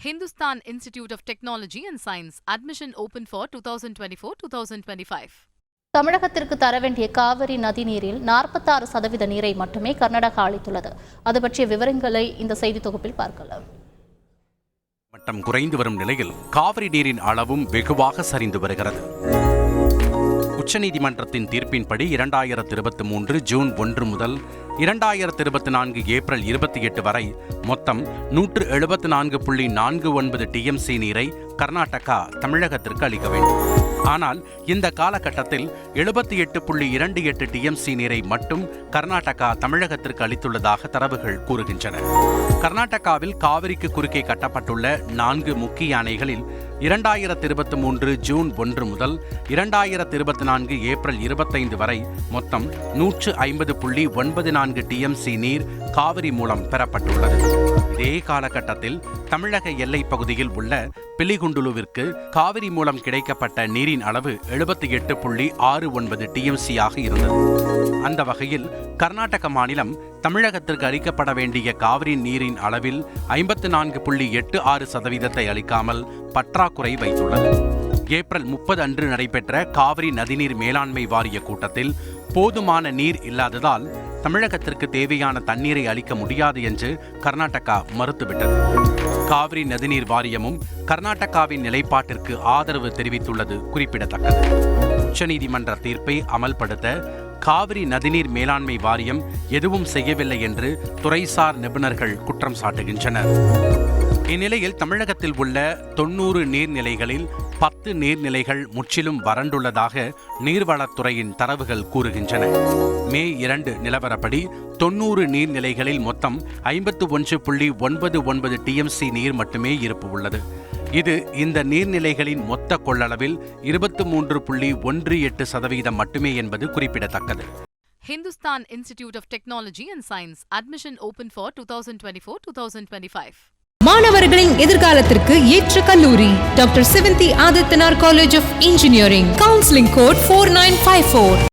Hindustan Institute of Technology and Science. Admission open for 2024-2025. தமிழகத்திற்கு தர வேண்டிய காவிரி நதிநீரில் 46% நீரை மட்டுமே கர்நாடகா அளித்துள்ளது. அது பற்றிய விவரங்களை இந்த செய்தி தொகுப்பில் பார்க்கலாம். மட்டம் குறைந்து வரும் நிலையில் காவிரி நீரின் அளவும் வெகுவாக சரிந்து வருகிறது. உச்சநீதிமன்றத்தின் தீர்ப்பின்படி 2023 ஜூன் 1 முதல் 2024 ஏப்ரல் 28 வரை மொத்தம் 174.49 டிஎம்சி நீரை கர்நாடகா தமிழகத்திற்கு அளிக்க வேண்டும். ஆனால் இந்த காலகட்டத்தில் 78.28 டிஎம்சி நீரை மட்டும் கர்நாடகா தமிழகத்திற்கு அளித்துள்ளதாக தரவுகள் கூறுகின்றன. கர்நாடகாவில் காவிரிக்கு குறுக்கே கட்டப்பட்டுள்ள 4 முக்கிய அணைகளில் 2023 ஜூன் 1 முதல் 2024 ஏப்ரல் 25 வரை மொத்தம் 150.94 டிஎம்சி நீர் காவிரி மூலம் பெறப்பட்டுள்ளது. இதே காலகட்டத்தில் தமிழக எல்லைப் பகுதியில் உள்ள பிலிகுண்டுலுவிற்கு காவிரி மூலம் கிடைக்கப்பட்ட நீரின் அளவு 78.69 டிஎம்சி ஆக இருந்தது. அந்த வகையில் கர்நாடக மாநிலம் தமிழகத்திற்கு அளிக்கப்பட வேண்டிய காவிரி நீரின் அளவில் 54.86% அளிக்காமல் பற்றாக்குறை வைத்துள்ளது. ஏப்ரல் 30 அன்று நடைபெற்ற காவிரி நதிநீர் மேலாண்மை வாரிய கூட்டத்தில் போதுமான நீர் இல்லாததால் தமிழகத்திற்கு தேவையான தண்ணீரை அளிக்க முடியாது என்று கர்நாடகா மறுத்துவிட்டது. காவிரி நதிநீர் வாரியமும் கர்நாடகாவின் நிலைப்பாட்டிற்கு ஆதரவு தெரிவித்துள்ளது குறிப்பிடத்தக்கது. உச்சநீதிமன்ற தீர்ப்பை அமல்படுத்த காவிரி நதிநீர் மேலாண்மை வாரியம் எதுவும் செய்யவில்லை என்று துறைசார் நிபுணர்கள் குற்றம் சாட்டுகின்றனர். இந்நிலையில் தமிழகத்தில் உள்ள 90 நீர்நிலைகளில் 10 நீர்நிலைகள் முற்றிலும் வறண்டுள்ளதாக நீர்வளத்துறையின் தரவுகள் கூறுகின்றன. மே 2 நிலவரப்படி 90 நீர்நிலைகளில் மொத்தம் 51.99 டிஎம்சி நீர் மட்டுமே இருப்பு உள்ளது. இது இந்த நீர்நிலைகளின் மொத்த கொள்ளளவில் 23.18% மட்டுமே என்பது குறிப்பிடத்தக்கது. Hindustan Institute of Technology and Science. Admission open for 2024-2025. மாணவர்களின் எதிர்காலத்திற்கு ஏற்ற கல்லூரி doctor Sivanthi Aditanar college of engineering. Counselling code 4954.